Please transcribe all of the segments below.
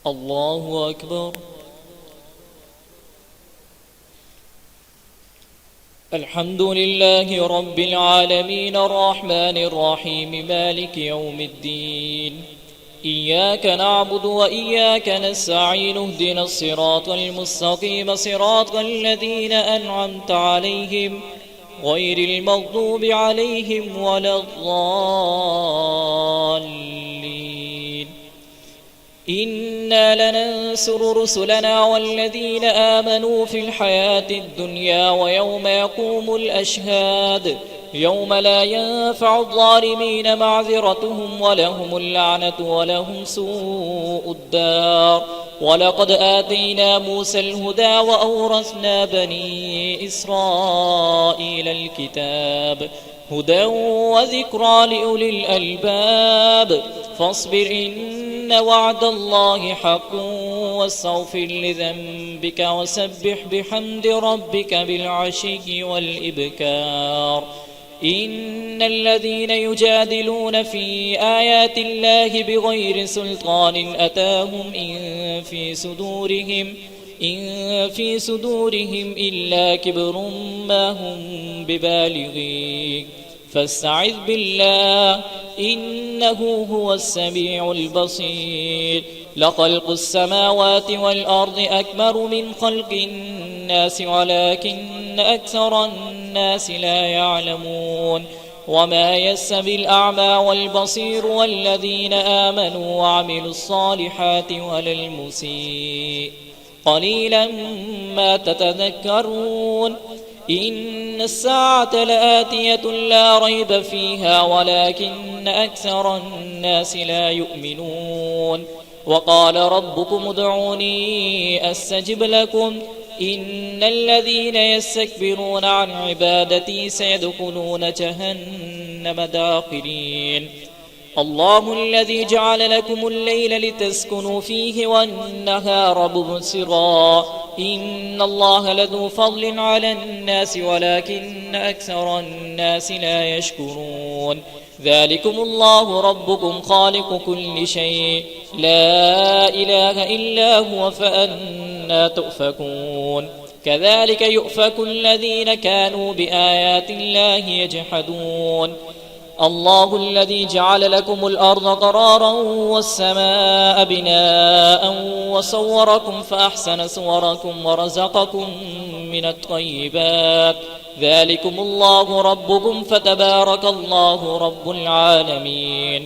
الله أكبر. الحمد لله رب العالمين الرحمن الرحيم مالك يوم الدين. إياك نعبد وإياك نستعين اهدنا الصراط المستقيم صراط الذين أنعمت عليهم غير المغضوب عليهم ولا الضالين. إنا لننصر رسلنا والذين آمنوا في الحياة الدنيا ويوم يقوم الأشهاد يوم لا ينفع الظالمين معذرتهم ولهم اللعنة ولهم سوء الدار. ولقد آتينا موسى الهدى وأورثنا بني إسرائيل الكتاب هدى وذكرى لأولي الألباب. فاصبر إن وعد الله حق واستغفر لذنبك وسبح بحمد ربك بالعشي والإبكار. إن الذين يجادلون في آيات الله بغير سلطان أتاهم إن في صدورهم إلا كبر ما هم ببالغيه فاستعذ بالله إنه هو السميع البصير. لخلق السماوات والأرض أكبر من خلق الناس ولكن أكثر الناس لا يعلمون. وما يستوي الأعمى والبصير والذين آمنوا وعملوا الصالحات ولا المسيء قليلا ما تتذكرون. إن الساعة لآتية لا ريب فيها ولكن أكثر الناس لا يؤمنون. وقال ربكم ادعوني أستجب لكم إن الذين يستكبرون عن عبادتي سيدخلون جهنم داخرين. الله الذي جعل لكم الليل لتسكنوا فيه والنهار مبصرا إن الله لذو فضل على الناس ولكن أكثر الناس لا يشكرون. ذلكم الله ربكم خالق كل شيء لا إله إلا هو فأنى تؤفكون. كذلك يؤفك الذين كانوا بآيات الله يجحدون. الله الذي جعل لكم الأرض قرارا والسماء بناء وصوركم فأحسن صوركم ورزقكم من الطيبات. ذلكم الله ربكم فتبارك الله رب العالمين.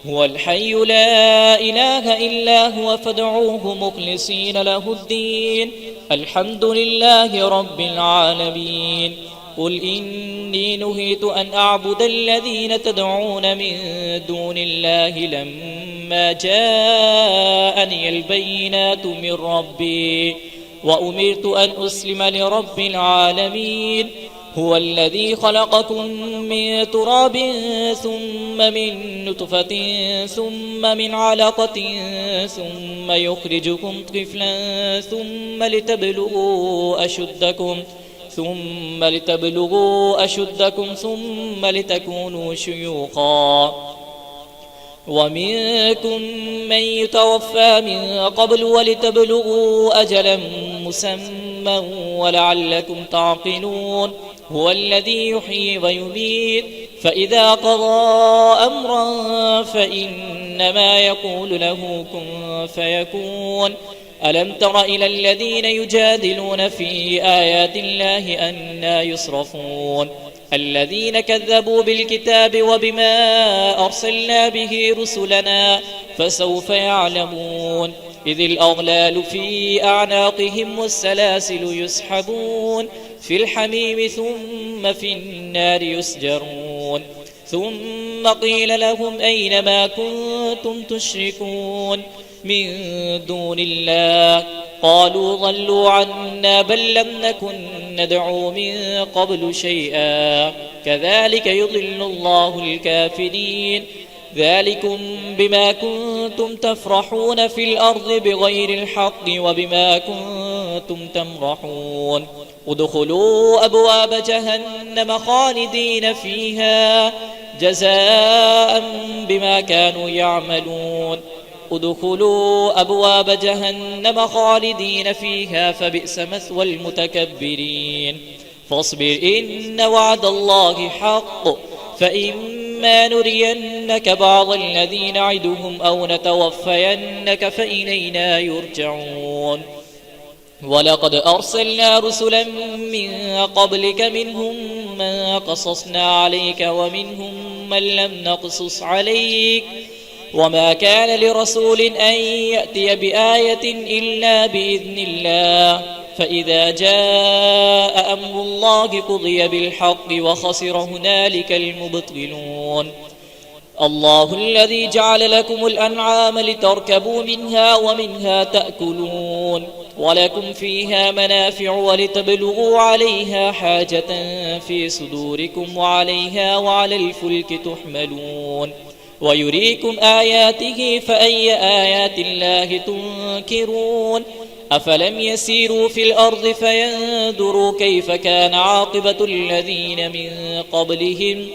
هو الحي لا إله إلا هو فادعوه مخلصين له الدين الحمد لله رب العالمين. قل إني نهيت أن أعبد الذين تدعون من دون الله لما جاءني البينات من ربي وأمرت أن أسلم لرب العالمين. هو الذي خلقكم من تراب ثم من نطفة ثم من علقة ثم يخرجكم طفلا ثم لتبلغوا أشدكم ثم لتكونوا شيوخا ومنكم من يتوفى من قبل ولتبلغوا أجلا مسمى ولعلكم تعقلون. هو الذي يحيي ويميت فإذا قضى أمرا فإنما يقول له كن فيكون. ألم تر إلى الذين يجادلون في آيات الله أنى يصرفون الذين كذبوا بالكتاب وبما أرسلنا به رسلنا فسوف يعلمون. إذ الأغلال في أعناقهم والسلاسل يسحبون في الحميم ثم في النار يسجرون. ثم قيل لهم أين ما كنتم تشركون من دون الله قالوا ضلوا عنا بل لم نكن ندعو من قبل شيئا كذلك يضل الله الكافرين. ذلكم بما كنتم تفرحون في الأرض بغير الحق وبما كنتم تمرحون. ادخلوا أبواب جهنم خالدين فيها جزاء بما كانوا يعملون. ادخلوا أبواب جهنم خالدين فيها فبئس مثوى المتكبرين فاصبر إن وعد الله حق فإما نرينك بعض الذي نعدهم أو نتوفينك فإلينا يرجعون ولقد أرسلنا رسلا من قبلك منهم من قصصنا عليك ومنهم من لم نقصص عليك وما كان لرسول أن يأتي بآية إلا بإذن الله فإذا جاء أمر الله قضي بالحق وخسر هنالك المبطلون الله الذي جعل لكم الأنعام لتركبوا منها ومنها تأكلون ولكم فيها منافع ولتبلغوا عليها حاجة في صدوركم وعليها وعلى الفلك تحملون ويريكم آياته فأي آيات الله تنكرون أفلم يسيروا في الأرض فينظروا كيف كان عاقبة الذين من قبلهم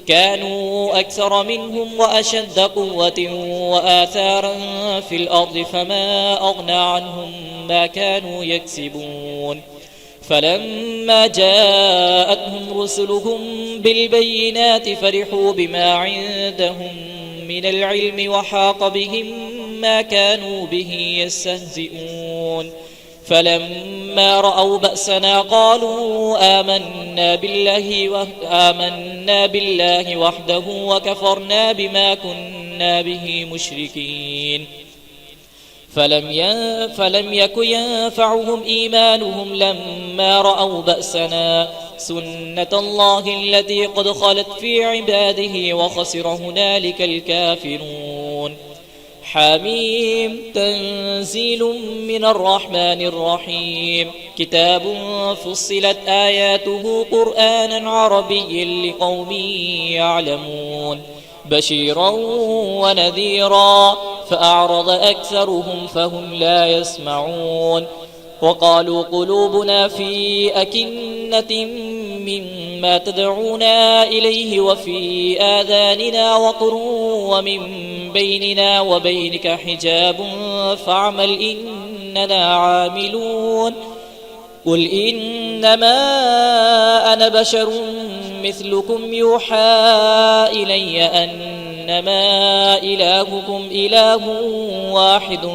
كانوا أكثر منهم وأشد قوة وآثارا في الأرض فما أغنى عنهم ما كانوا يكسبون فلما جاءتهم رسلهم بالبينات فرحوا بما عندهم من العلم وحاق بهم ما كانوا به يستهزئون فلما رأوا بأسنا قالوا آمنا بالله وحده وكفرنا بما كنا به مشركين فلم يك ينفعهم إيمانهم لما رأوا بأسنا سنة الله التي قد خلت في عباده وخسر هنالك الكافرون حميم تنزيل من الرحمن الرحيم كتاب فصلت آياته قرآنا عربي لقوم يعلمون بشيرا ونذيرا فأعرض أكثرهم فهم لا يسمعون وقالوا قلوبنا في أكنة مما تدعونا إليه وفي آذاننا وقر ومن بيننا وبينك حجاب فاعمل إننا عاملون قل إنما أنا بشر مثلكم يوحى إلي أنما إلهكم إله واحد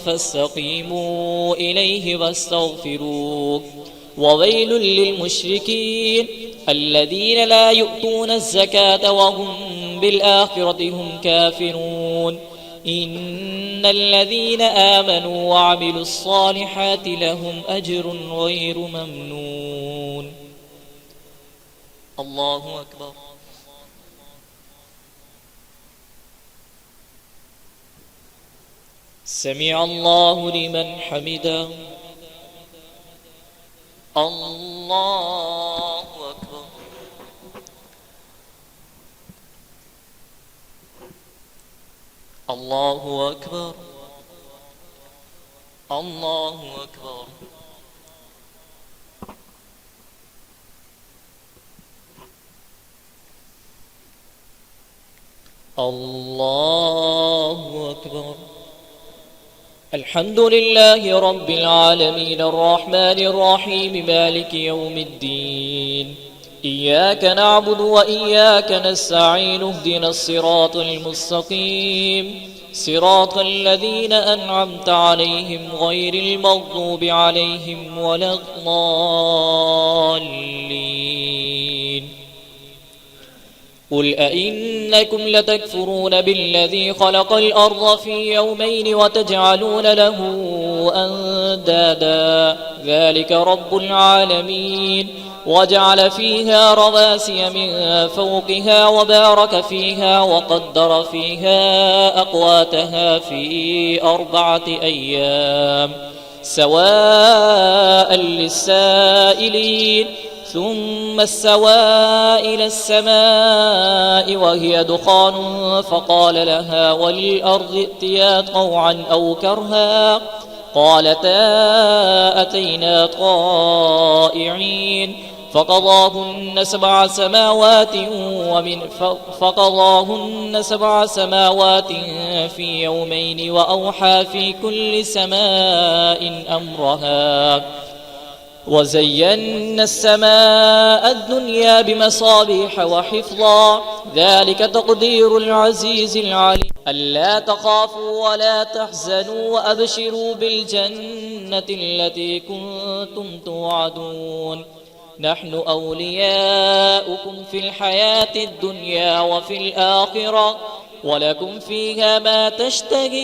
فاستقيموا إليه واستغفروه وويل للمشركين الذين لا يؤتون الزكاة وهم بالآخرة هم كافرون إن الذين آمنوا وعملوا الصالحات لهم أجر غير ممنون الله أكبر سمع الله لمن حمده الله أكبر الله أكبر الله أكبر الله أكبر الحمد لله رب العالمين الرحمن الرحيم مالك يوم الدين إياك نعبد وإياك نستعين اهدنا الصراط المستقيم صراط الذين أنعمت عليهم غير المغضوب عليهم ولا الضالين قل أئنكم لتكفرون بالذي خلق الأرض في يومين وتجعلون له أندادا ذلك رب العالمين وجعل فيها رواسي من فوقها وبارك فيها وقدر فيها أقواتها في 4 أيام سواء للسائلين ثم استوى إلى السماء وهي دخان فقال لها وللأرض ائتيا طوعا أو كرها قالتا أتينا طائعين فقضاهن 7 سماوات في يومين وأوحى في كل سماء أمرها وزينا السماء الدنيا بمصابيح وحفظا ذلك تقدير العزيز العليم ألا تخافوا ولا تحزنوا وأبشروا بالجنة التي كنتم توعدون نحن أولياؤكم في الحياة الدنيا وفي الآخرة ولكم فيها ما تشتهي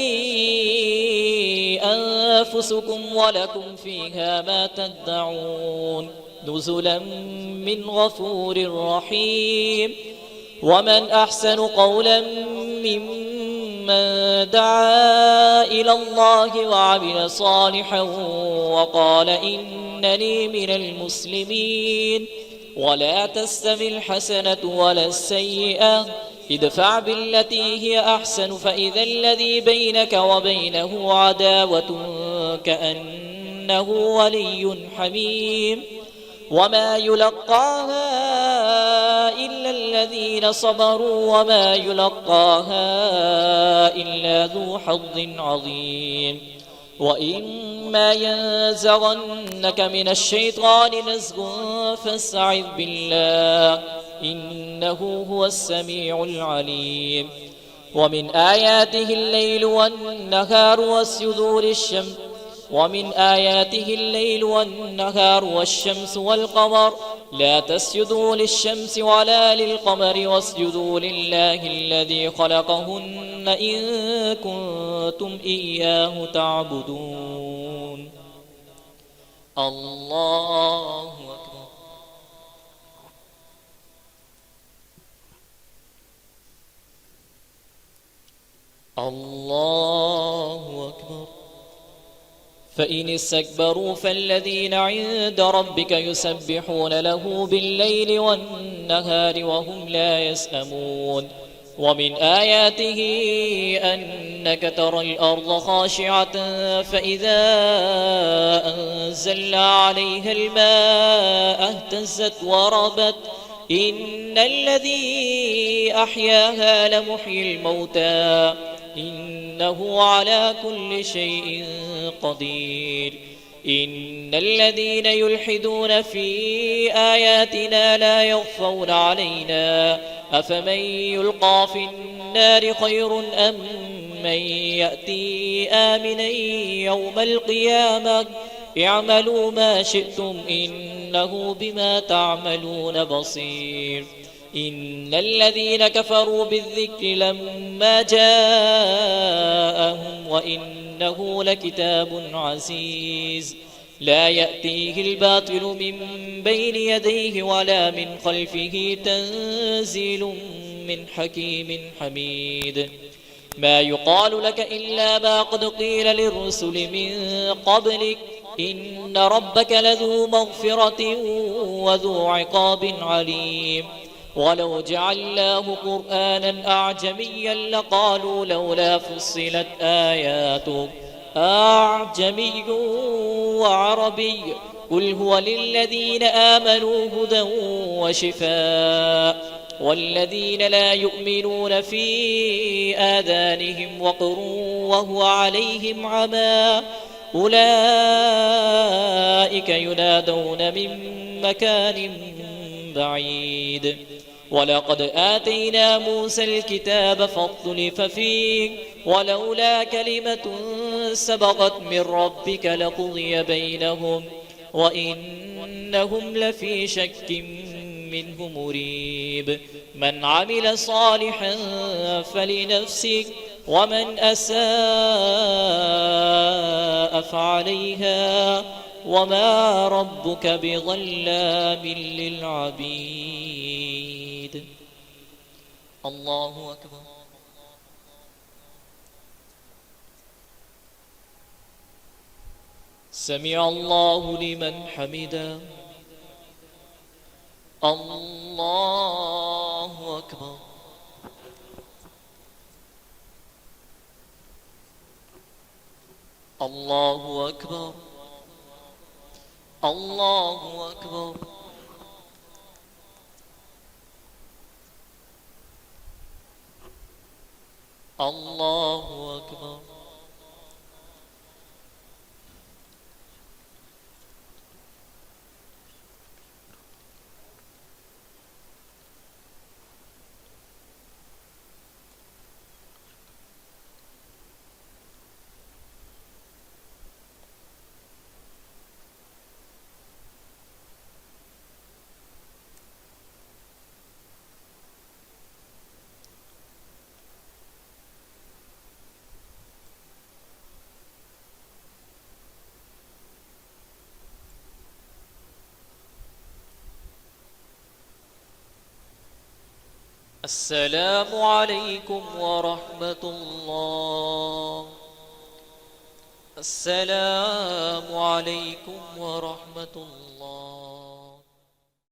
أنفسكم ولكم فيها ما تدعون نزلا من غفور رحيم ومن أحسن قولا ممن دعا إلى الله وعمل صالحا وقال إنني من المسلمين ولا تستوي الحسنة ولا السيئة ادفع بالتي هي أحسن فإذا الذي بينك وبينه عداوة كأنه ولي حميم وما يلقاها إلا الذين صبروا وما يلقاها إلا ذو حظ عظيم وإما ينزغنك من الشيطان نزغ فاستعذ بالله إنه هو السميع العليم ومن آياته الليل والنهار والشمس والقمر لا تسجدوا للشمس ولا للقمر واسجدوا لله الذي خلقهن إن كنتم إياه تعبدون الله أكبر الله أكبر فإن استكبروا فالذين عند ربك يسبحون له بالليل والنهار وهم لا يسأمون ومن آياته أنك ترى الأرض خاشعة فإذا أنزلنا عليها الماء اهتزت وربت إن الذي أحياها لمحيي الموتى إنه على كل شيء قدير إن الذين يلحدون في آياتنا لا يخفون علينا أفمن يلقى في النار خير أم من يأتي آمنا يوم القيامة اعملوا ما شئتم إنه بما تعملون بصير إن الذين كفروا بالذكر لما جاءهم وإنه لكتاب عزيز لا يأتيه الباطل من بين يديه ولا من خلفه تنزيل من حكيم حميد ما يقال لك إلا ما قد قيل للرسل من قبلك إن ربك لذو مغفرة وذو عقاب عليم ولو جعلناه قرآنا أعجميا لقالوا لولا فصلت آياته أعجمي وعربي قل هو للذين آمنوا هدى وشفاء والذين لا يؤمنون في آذانهم وقر وهو عليهم عمى أولئك ينادون من مكان بعيد ولقد آتينا موسى الكتاب فاختلف فيه ولولا كلمة سبقت من ربك لقضي بينهم وإنهم لفي شك منه مريب من عمل صالحا فلنفسه ومن أساء فعليها وما ربك بظلام للعبيد الله أكبر سمع الله لمن حمده الله أكبر الله أكبر الله أكبر الله أكبر. السلام عليكم ورحمة الله. السلام عليكم ورحمة الله.